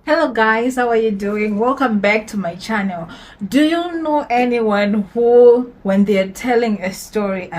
Hello guys, how are you doing? Welcome back to my channel. Do you know anyone who, when they're telling a story,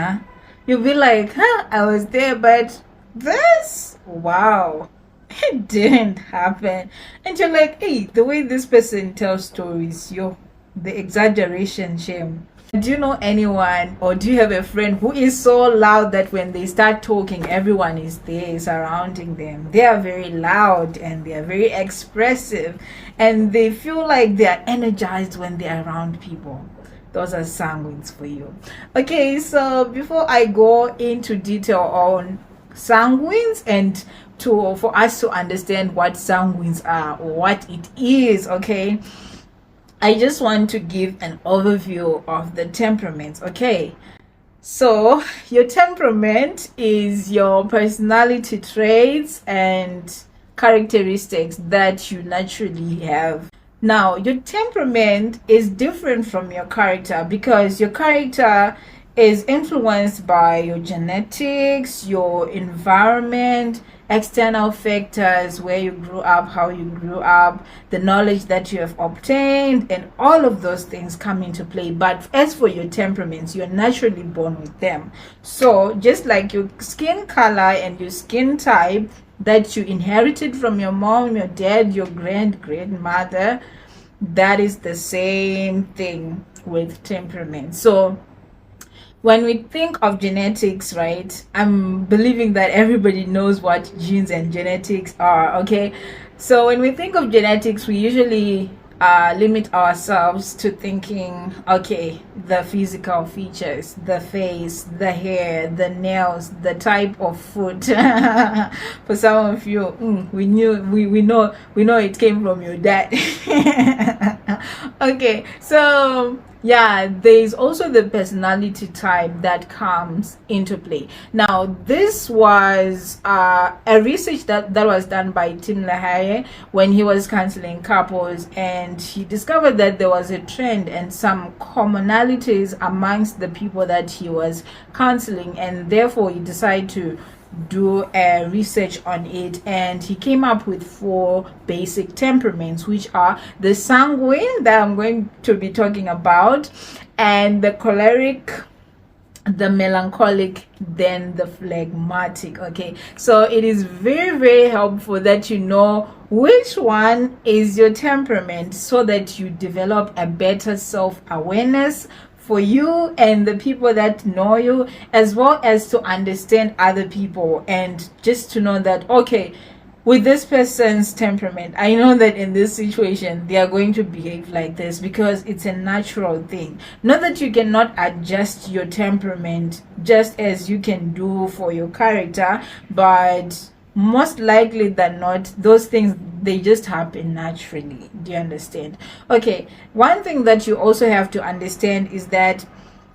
you'll be like, I was there, but this, wow, it didn't happen. And you're like, hey, the way this person tells stories, the exaggeration, shame. Do you know anyone, or do you have a friend who is so loud that when they start talking, everyone is there surrounding them? They are very loud and they are very expressive, and they feel like they are energized when they are around people. Those are sanguines for you. Okay, so before I go into detail on sanguines and for us to understand what sanguines are or what it is, okay, I just want to give an overview of the temperaments. Okay, so your temperament is your personality traits and characteristics that you naturally have. Now, your temperament is different from your character because your character is influenced by your genetics, your environment, external factors, where you grew up, how you grew up, the knowledge that you have obtained, and all of those things come into play. But as for your temperaments, you're naturally born with them. So just like your skin color and your skin type that you inherited from your mom, your dad, your grandmother, that is the same thing with temperament. So when we think of genetics, right, I'm believing that everybody knows what genes and genetics are. Okay, so when we think of genetics, we usually limit ourselves to thinking, okay, the physical features, the face, the hair, the nails, the type of food. For some of you, we know it came from your dad. Okay, so yeah, there's also the personality type that comes into play. Now, this was a research that was done by Tim LaHaye when he was counseling couples, and he discovered that there was a trend and some commonalities amongst the people that he was counseling, and therefore he decided to do a research on it, and he came up with 4 basic temperaments, which are the sanguine that I'm going to be talking about, and the choleric, the melancholic, then the phlegmatic. Okay, so it is very helpful that you know which one is your temperament, so that you develop a better self-awareness for you and the people that know you, as well as to understand other people, and just to know that, okay, with this person's temperament, I know that in this situation they are going to behave like this because it's a natural thing. Not that you cannot adjust your temperament just as you can do for your character, but most likely than not, those things, they just happen naturally. Do you understand? Okay, one thing that you also have to understand is that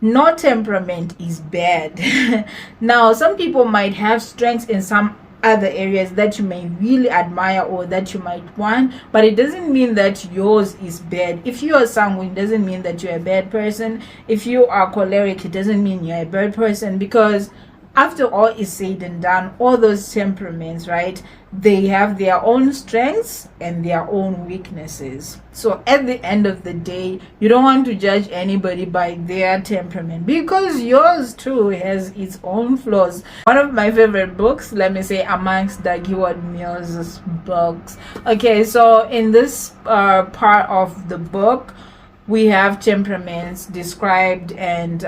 no temperament is bad. Now, some people might have strengths in some other areas that you may really admire or that you might want, but it doesn't mean that yours is bad. If you are sanguine, it doesn't mean that you're a bad person. If you are choleric, it doesn't mean you're a bad person, because after all is said and done, all those temperaments, right, they have their own strengths and their own weaknesses. So at the end of the day, you don't want to judge anybody by their temperament, because yours too has its own flaws. One of my favorite books, let me say, amongst the Keyword Mills books. Okay, so in this part of the book, we have temperaments described, and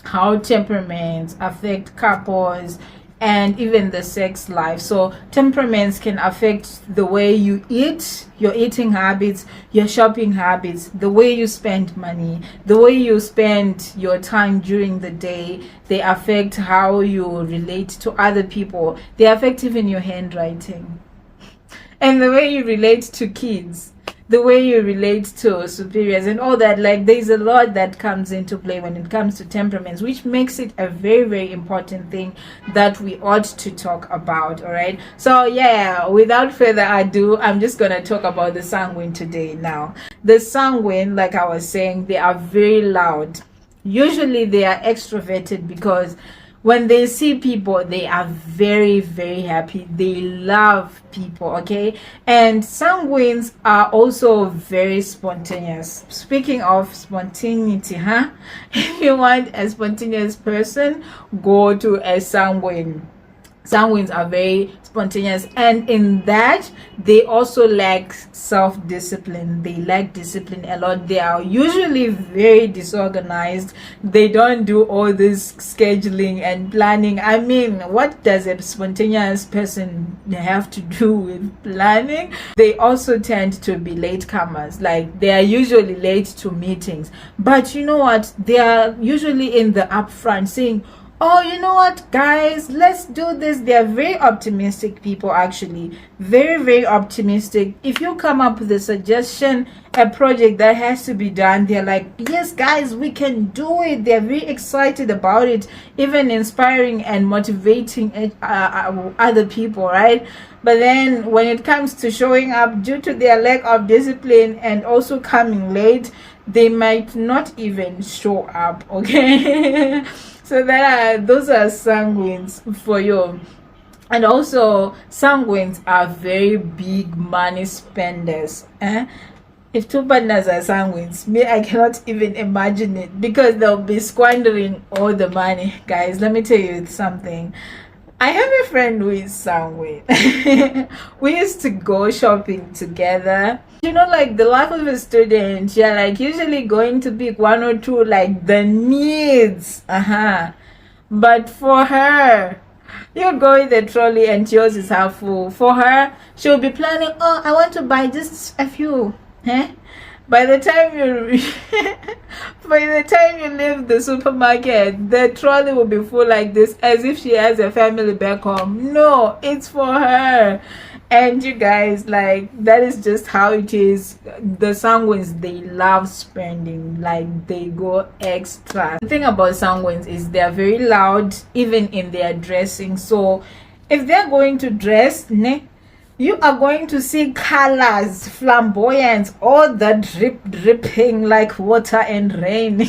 how temperaments affect couples and even the sex life. So temperaments can affect the way you eat, your eating habits, your shopping habits, the way you spend money, the way you spend your time during the day. They affect how you relate to other people. They affect even your handwriting and the way you relate to kids, the way you relate to superiors and all that. Like, there's a lot that comes into play when it comes to temperaments, which makes it a very important thing that we ought to talk about. All right, so yeah, without further ado, I'm just gonna talk about the sanguine today. Now, the sanguine, like I was saying, they are very loud. Usually they are extroverted because When they see people, they are very, very happy. They love people, okay? And sanguines are also very spontaneous. Speaking of spontaneity, if you want a spontaneous person, go to a sanguine. Sanguines are very spontaneous, and in that they also lack self-discipline. They lack discipline a lot. They are usually very disorganized. They don't do all this scheduling and planning. I mean, what does a spontaneous person have to do with planning? They also tend to be latecomers. Like, they are usually late to meetings, but you know what, they are usually in the upfront saying, oh, you know what, guys, let's do this. They're very optimistic people, actually. Very, very optimistic. If you come up with a suggestion, a project that has to be done, they're like, yes, guys, we can do it. They're very excited about it, even inspiring and motivating other people, right? But then when it comes to showing up, due to their lack of discipline and also coming late, they might not even show up, okay? So those are sanguines for you. And also, sanguines are very big money spenders. If two partners are sanguines, me, I cannot even imagine it, because they'll be squandering all the money. Guys, let me tell you something. I have a friend who is sanguine. We used to go shopping together. You know, like, the life of a student, you're like usually going to pick one or two, like, the needs. But for her, you go with the trolley and yours is half full. For her, she'll be planning, oh, I want to buy just a few. By the time you leave the supermarket, the trolley will be full like this, as if she has a family back home. No, it's for her. And you guys, like, that is just how it is. The sanguines, they love spending. Like, they go extra. The thing about sanguines is they're very loud, even in their dressing. So if they're going to dress, you are going to see colors, flamboyance, all the dripping like water and rain.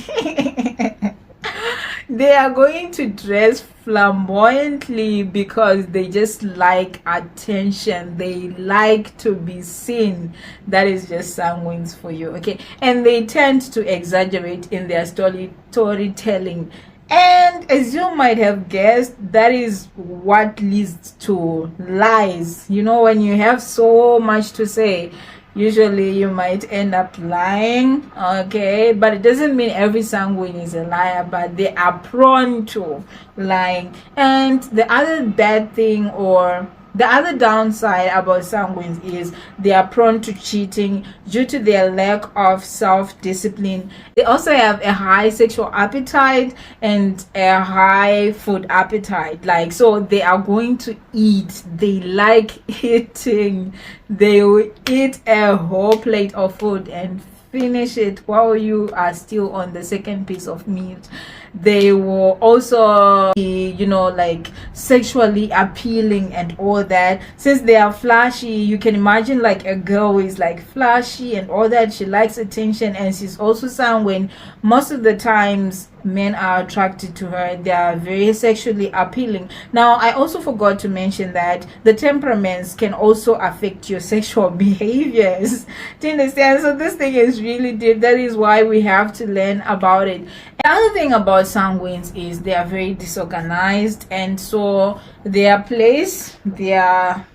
They are going to dress flamboyantly because they just like attention. They like to be seen. That is just sanguines for you, okay? And they tend to exaggerate in their storytelling. And as you might have guessed, that is what leads to lies. You know, when you have so much to say, usually you might end up lying, okay? But it doesn't mean every sanguine is a liar, but they are prone to lying. And the other bad thing, or the other downside about sanguines, is they are prone to cheating due to their lack of self-discipline. They also have a high sexual appetite and a high food appetite. Like, so they are going to eat. They like eating. They will eat a whole plate of food and finish it while you are still on the second piece of meat. They will also be, you know, like, sexually appealing and all that. Since they are flashy, you can imagine, like, a girl is like flashy and all that. She likes attention, and she's also sanguine. Most of the times men are attracted to her. They are very sexually appealing. Now, I also forgot to mention that the temperaments can also affect your sexual behaviors. Do you understand? So this thing is really deep. That is why we have to learn about it. Another thing about sanguines is they are very disorganized, and so their place, their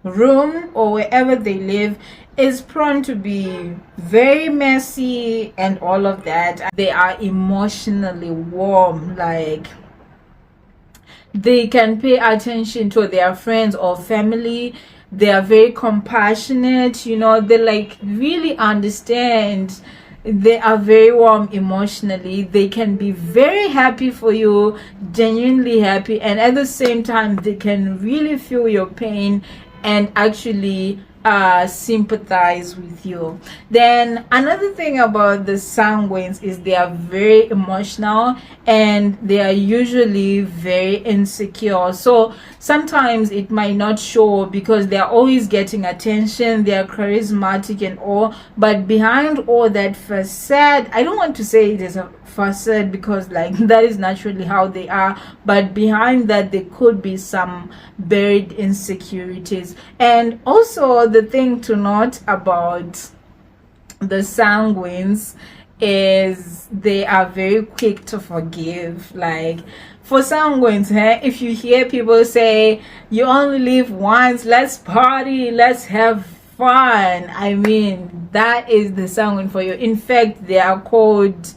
room, or wherever they live is prone to be very messy and all of that. They are emotionally warm. Like, they can pay attention to their friends or family. They are very compassionate, you know, they like really understand. They are very warm emotionally. They can be very happy for you, genuinely happy, and at the same time they can really feel your pain and actually sympathize with you. Then another thing about the sanguines is they are very emotional and they are usually very insecure. So sometimes it might not show because they are always getting attention, they are charismatic and all, but behind all that facade, I don't want to say it is a facade because like that is naturally how they are, but behind that there could be some buried insecurities. And also the thing to note about the sanguines is they are very quick to forgive. Like for sanguines, if you hear people say you only live once, let's party, let's have fun, I mean that is the sanguine for you. In fact, they are called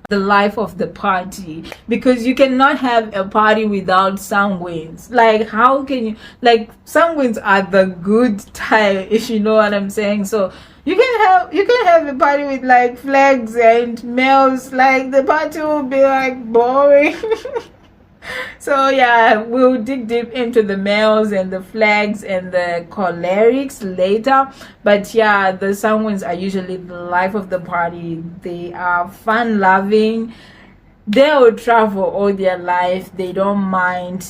the life of the party because you cannot have a party without sanguines. Like how can you, like sanguines are the good type, if you know what I'm saying. So you can have a party with like flags and males, like the party will be like boring. So yeah, we'll dig deep into the males and the flags and the cholerics later, but yeah, the sanguines are usually the life of the party. They are fun loving, they will travel all their life, they don't mind.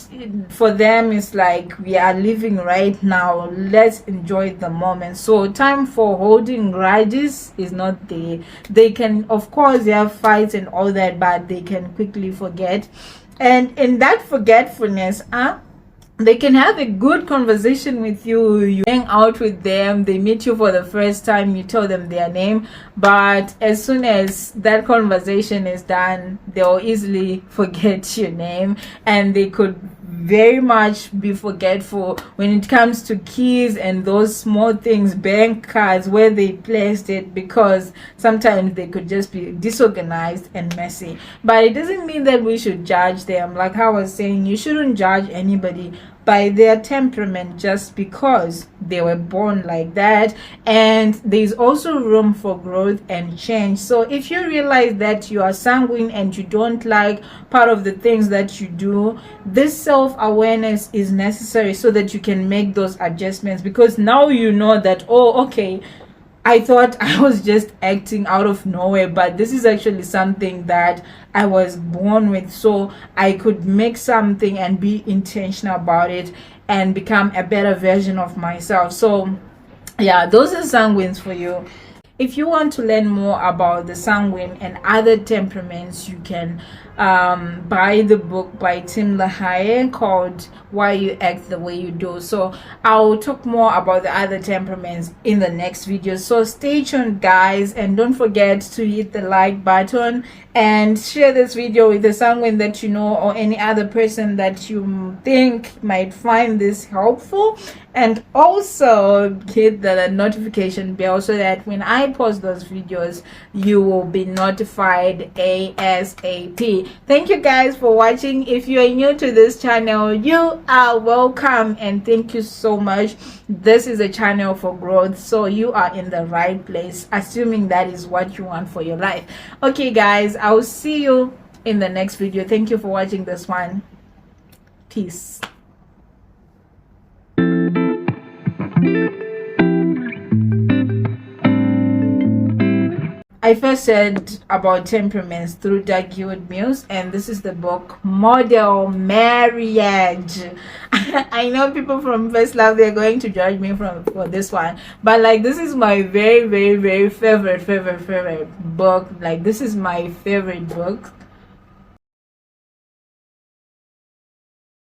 For them it's like we are living right now, let's enjoy the moment. So time for holding grudges is not there. They can, of course, they have fights and all that, but they can quickly forget. And in that forgetfulness, they can have a good conversation with you. You hang out with them, they meet you for the first time, you tell them their name, but as soon as that conversation is done, they'll easily forget your name. And they could very much be forgetful when it comes to keys and those small things, bank cards, where they placed it, because sometimes they could just be disorganized and messy. But it doesn't mean that we should judge them. Like I was saying, you shouldn't judge anybody by their temperament just because they were born like that. And there's also room for growth and change. So if you realize that you are sanguine and you don't like part of the things that you do, this self-awareness is necessary so that you can make those adjustments, because now you know that, oh, okay, I thought I was just acting out of nowhere, but this is actually something that I was born with. So I could make something and be intentional about it and become a better version of myself. So yeah, those are sanguines for you. If you want to learn more about the sanguine and other temperaments, you can buy the book by Tim LaHaye called Why You Act the Way You Do. So I'll talk more about the other temperaments in the next video. So stay tuned, guys, and don't forget to hit the like button and share this video with the sanguine that you know or any other person that you think might find this helpful. And also hit the notification bell so that when I post those videos, you will be notified ASAP. Thank you guys for watching. If you are new to this channel, you are welcome, and thank you so much. This is a channel for growth, so you are in the right place, assuming that is what you want for your life. Okay guys, I will see you in the next video. Thank you for watching this one. Peace. I first said about temperaments through Doug Mills, and this is the book Model Marriage. I know people from First Love, they're going to judge me for this one, but like this is my very favorite book. Like this is my favorite book.